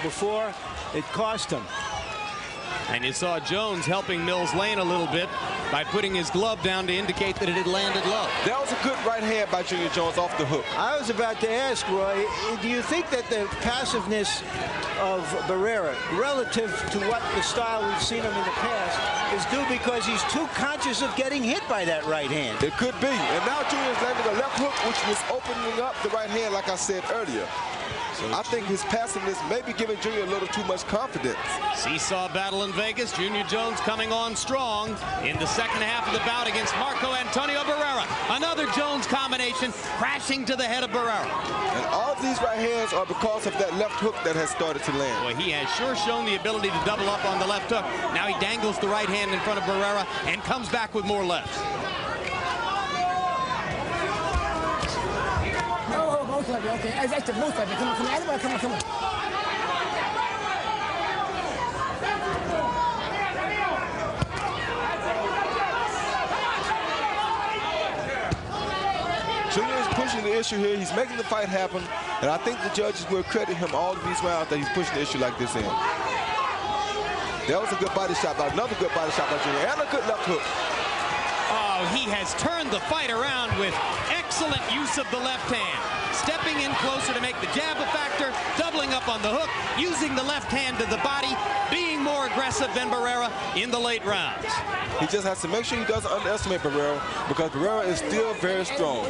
Before, it cost him. And you saw Jones helping Mills lane a little bit by putting his glove down to indicate that it had landed low. That was a good right hand by Junior Jones off the hook. I was about to ask, Roy, do you think that the passiveness of Barrera relative to what the style we've seen him in the past is due because he's too conscious of getting hit by that right hand? It could be. And now Junior's landing a left hook, which was opening up the right hand, like I said earlier. So I think his passiveness may be giving Junior a little too much confidence. Seesaw battle in Vegas. Junior Jones coming on strong in the second half of the bout against Marco Antonio Barrera. Another Jones combination crashing to the head of Barrera. And all of these right hands are because of that left hook that has started to land. Well, he has sure shown the ability to double up on the left hook. Now he dangles the right hand in front of Barrera and comes back with more lefts. Okay, that's most of it. Come on, everybody, come on. Junior is pushing the issue here. He's making the fight happen, and I think the judges will credit him all of these rounds that he's pushing the issue like this in. That was a good body shot, but another good body shot by Junior, and a good left hook. Oh, he has turned the fight around with excellent use of the left hand. Stepping in closer to make the jab a factor, doubling up on the hook, using the left hand to the body, being more aggressive than Barrera in the late rounds. He just has to make sure he doesn't underestimate Barrera, because Barrera is still very strong.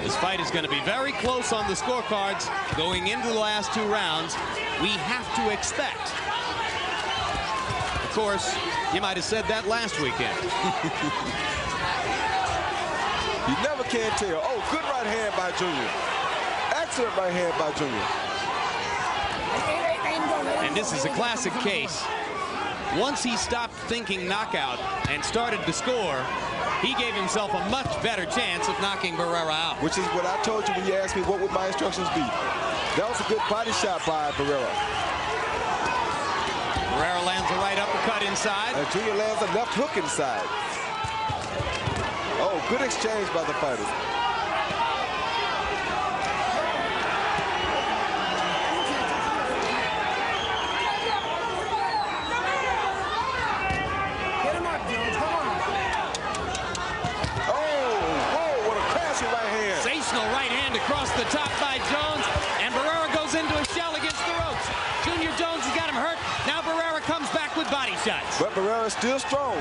This fight is going to be very close on the scorecards going into the last two rounds. We have to expect. Of course, you might have said that last weekend. You never can tell. Oh, good right hand by Junior. Excellent right hand by Junior. And this is a classic case. Once he stopped thinking knockout and started to score, he gave himself a much better chance of knocking Barrera out. Which is what I told you when you asked me what would my instructions be. That was a good body shot by Barrera. Barrera lands a right uppercut inside. And Junior lands a left hook inside. Oh, good exchange by the fighters. Get him up, Jones. Come on. Oh, whoa, what a crashing right hand. Sensational right hand across the top by Jones. And Barrera goes into a shell against the ropes. Junior Jones has got him hurt. Now Barrera comes back with body shots. But Barrera is still strong.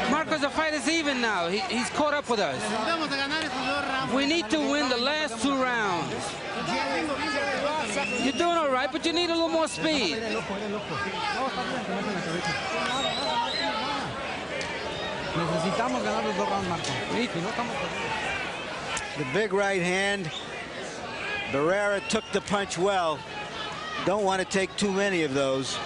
Marcos, the fight is even now. He's caught up with us. We need to win the last two rounds. You're doing all right, but you need a little more speed. The big right hand. Barrera took the punch well. Don't want to take too many of those.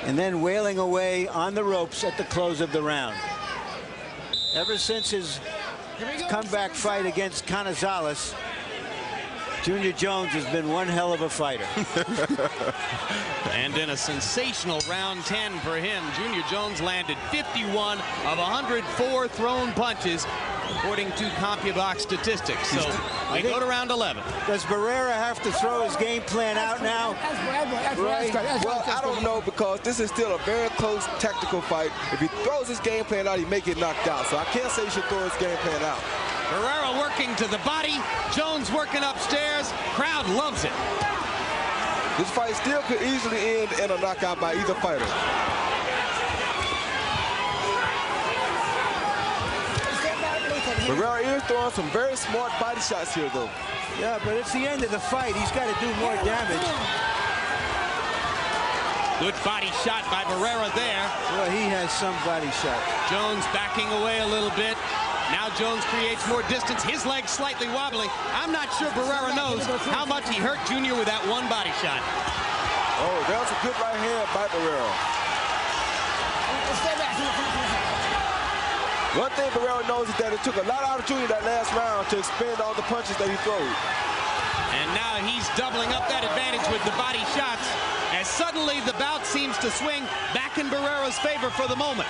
And then wailing away on the ropes at the close of the round. Ever since his comeback fight against Canizales, Junior Jones has been one hell of a fighter. And in a sensational round 10 for him, Junior Jones landed 51 of 104 thrown punches, according to CompuBox statistics. So we go to round 11. Does Barrera have to throw his game plan out now? Well, I don't know, because this is still a very close tactical fight. If he throws his game plan out, he may get knocked out. So I can't say he should throw his game plan out. Barrera working to the body. Jones working upstairs. Crowd loves it. This fight still could easily end in a knockout by either fighter. Barrera is throwing some very smart body shots here, though. Yeah, but it's the end of the fight. He's got to do more damage. Good body shot by Barrera there. Well, he has some body shots. Jones backing away a little bit. Now Jones creates more distance. His legs slightly wobbly. I'm not sure Barrera knows how much he hurt Junior with that one body shot. Oh, that was a good right hand by Barrera. One thing Barrera knows is that it took a lot out of Junior that last round to expend all the punches that he throws. And now he's doubling up that advantage with the body shots as suddenly the bout seems to swing back in Barrera's favor for the moment.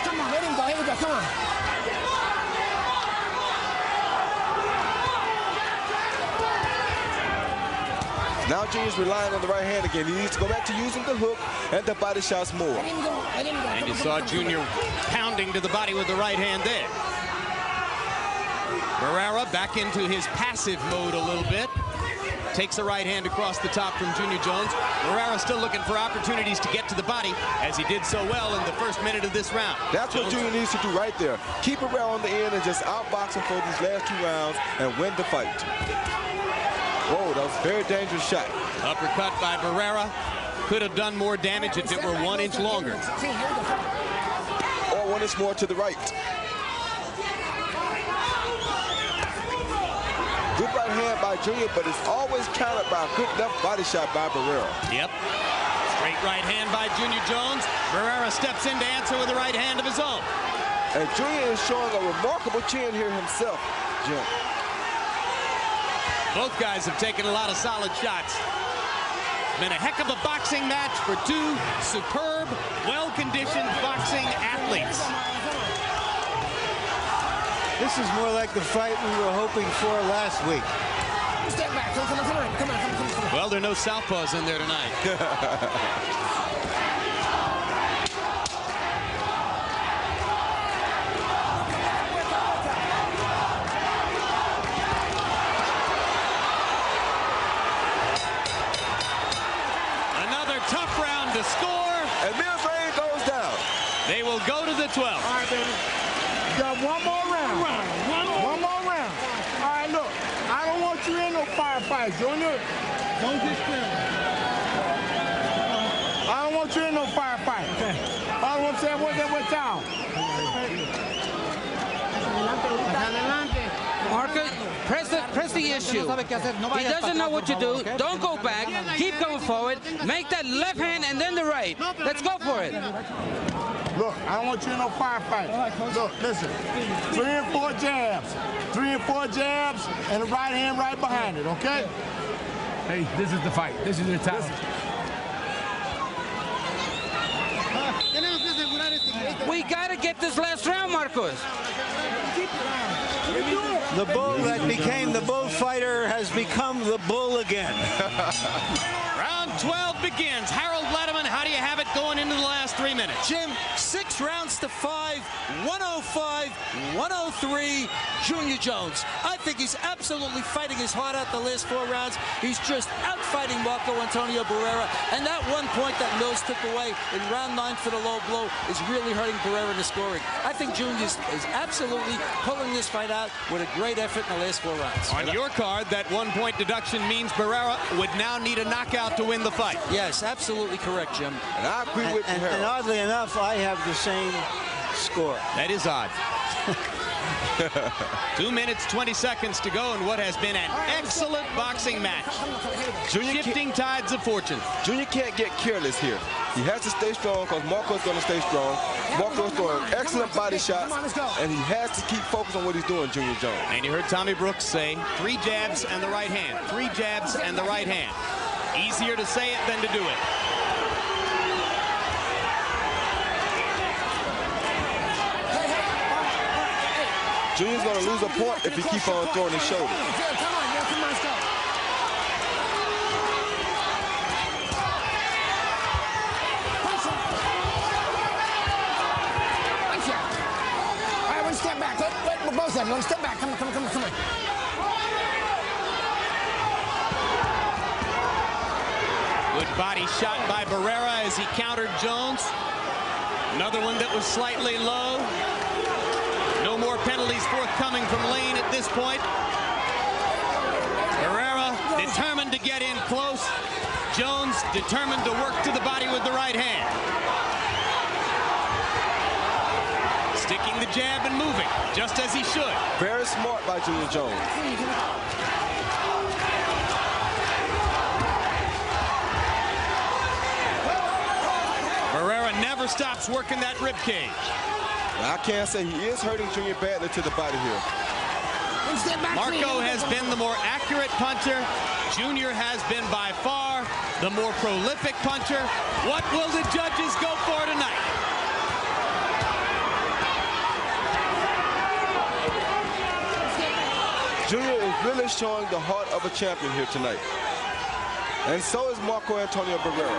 Come on, let him go. Here we go. Come on. Now Junior's relying on the right hand again. He needs to go back to using the hook and the body shots more. Let him go. Let him go. And you saw Junior pounding to the body with the right hand there. Barrera back into his passive mode a little bit. Takes a right hand across the top from Junior Jones. Barrera still looking for opportunities to get to the body, as he did so well in the first minute of this round. That's what Junior needs to do right there. Keep Barrera on the end and just outbox him for these last 2 rounds and win the fight. Whoa, that was a very dangerous shot. Uppercut by Barrera. Could have done more damage if it were 1 inch longer. Or 1 inch more to the right. Good right hand by Junior, but it's always countered by a good left body shot by Barrera. Yep. Straight right hand by Junior Jones. Barrera steps in to answer with a right hand of his own. And Junior is showing a remarkable chin here himself, Jim. Both guys have taken a lot of solid shots. Been a heck of a boxing match for 2 superb, well-conditioned boxing athletes. This is more like the fight we were hoping for last week. Step back. Come on. Well, there are no southpaws in there tonight. Tough round to score. And Mills Lane goes down. They will go to the 12th. All right, baby. Got one more round. One more round. All right, look. I don't want you in no firefights, Junior. Don't get scared. I don't want you in no firefight. Okay. I don't want to say what's down. Marco, press the issue. He doesn't know what to do. Don't go back. Keep going forward. Make that left hand and then the right. Let's go for it. Look, I don't want you in no firefight. Look, listen. 3 and 4 jabs. 3 and 4 jabs and the right hand right behind it, okay? Hey, this is the fight. This is your time. We got to get this last round, Marcos. The bull that became the bullfighter has become the bull again. Round 12 begins. Harold Letterman, how do you have it going into the last 3 minutes? Jim, 6 rounds to 5, 105, 103, Junior Jones. I think he's absolutely fighting his heart out the last 4 rounds. He's just out-fighting Marco Antonio Barrera. And that 1 point that Mills took away in round 9 for the low blow is really hurting Barrera in the scoring. I think Junior is absolutely pulling this fight out with a great effort in the last 4 rounds. On your card, that 1 point deduction means Barrera would now need a knockout to win the fight. Yes, absolutely correct, Jim. And I agree with you, And oddly enough, I have the same score. That is odd. 2 minutes, 20 seconds to go in what has been an excellent boxing match. Shifting tides of fortune. Junior can't get careless here. He has to stay strong because Marco's going to stay strong. Marco's throwing excellent body shots, and he has to keep focused on what he's doing, Junior Jones. And you heard Tommy Brooks say 3 jabs and the right hand. 3 jabs and the right hand. Easier to say it than to do it. Junior's going to lose a point if he keeps on throwing his shoulders. Come on, let's go. All right, one step back. Wait, both sides. One step back. Come on. Good body shot by Barrera as he countered Jones. Another one that was slightly low. No more penalties forthcoming from Lane at this point. Barrera determined to get in close. Jones determined to work to the body with the right hand. Sticking the jab and moving, just as he should. Very smart by Junior Jones. Barrera stops working that rib cage. I can't say he is hurting Junior badly to the body here. Marco has been the more accurate puncher. Junior has been by far the more prolific puncher. What will the judges go for tonight? Junior is really showing the heart of a champion here tonight. And so is Marco Antonio Barrera.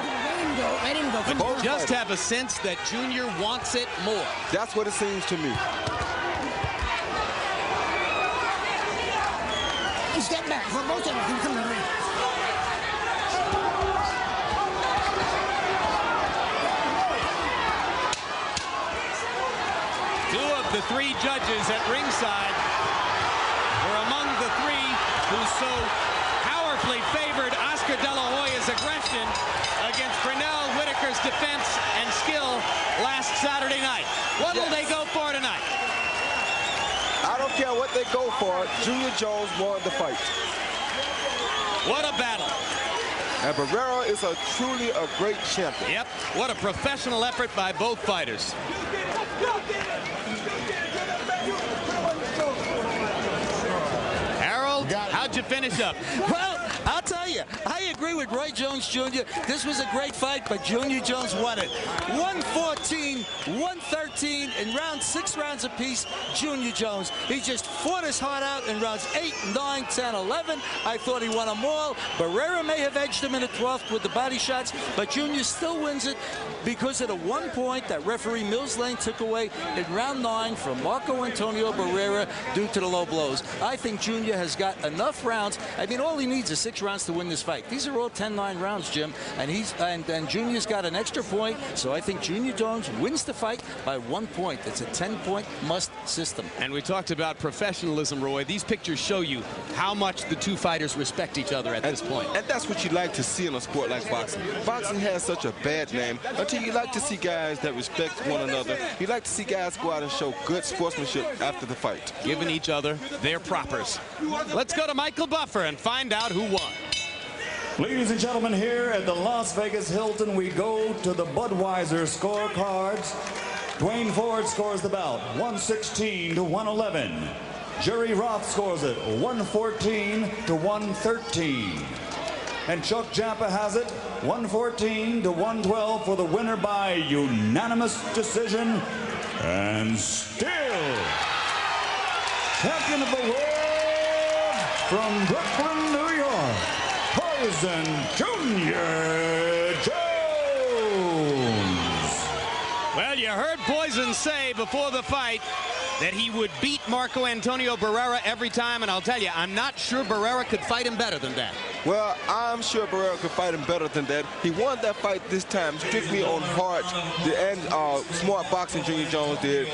Let him go. But you just have a sense that Junior wants it more. That's what it seems to me. Step back for both of them. Come on. Two of the three judges at ringside were among the three who so powerfully favored Oscar De La Hoya's aggression against Brunel Whitaker's defense and skill last Saturday night. What will they go for tonight? I don't care what they go for. Junior Jones won the fight. What a battle. And Barrera is truly a great champion. Yep, what a professional effort by both fighters. Harold, how'd you finish up? Well, I'll tell you, I agree with Roy Jones Jr. This was a great fight, but Junior Jones won it. 114, 113 in rounds, 6 rounds apiece. Junior Jones, he just fought his heart out in rounds 8, 9, 10, 11. I thought he won them all. Barrera may have edged him in the 12th with the body shots, but Junior still wins it because of the 1 point that referee Mills Lane took away in round 9 from Marco Antonio Barrera due to the low blows. I think Junior has got enough rounds. I mean, all he needs is 6 rounds to win this fight. These are all 10-9 rounds, Jim, and Junior's got an extra point, so I think Junior Jones wins the fight by 1 point. It's a 10-point must system. And we talked about professionalism, Roy. These pictures show you how much the two fighters respect each other at this point. And that's what you like to see in a sport like boxing. Boxing has such a bad name until you like to see guys that respect one another. You like to see guys go out and show good sportsmanship after the fight. Giving each other their propers. Let's go to Michael Buffer and find out who won. Ladies and gentlemen, here at the Las Vegas Hilton, we go to the Budweiser scorecards. Dwayne Ford scores the bout 116 to 111. Jerry Roth scores it 114 to 113. And Chuck Champa has it 114 to 112 for the winner by unanimous decision. And still, champion of the world from Brooklyn, New York, Poison Junior Jones. Well, you heard Poison say before the fight that he would beat Marco Antonio Barrera every time, and I'll tell you, I'm not sure Barrera could fight him better than that. Well, I'm sure Barrera could fight him better than that. He won that fight this time strictly on heart and smart boxing. Junior Jones did.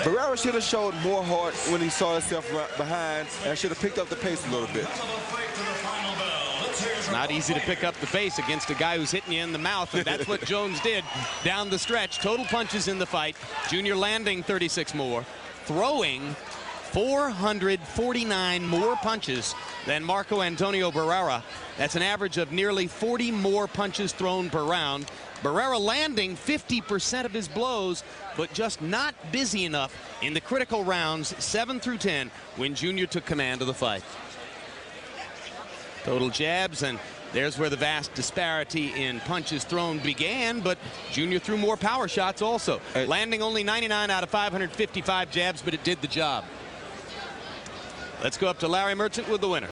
Barrera should have showed more heart when he saw himself behind and should have picked up the pace a little bit. It's not easy to pick up the pace against a guy who's hitting you in the mouth, and that's what Jones did down the stretch. Total punches in the fight. Junior landing 36 more, throwing 449 more punches than Marco Antonio Barrera. That's an average of nearly 40 more punches thrown per round. Barrera landing 50% of his blows, but just not busy enough in the critical rounds 7 through 10 when Junior took command of the fight. Total jabs, and there's where the vast disparity in punches thrown began, but Junior threw more power shots also, landing only 99 out of 555 jabs, but it did the job. Let's go up to Larry Merchant with the winner.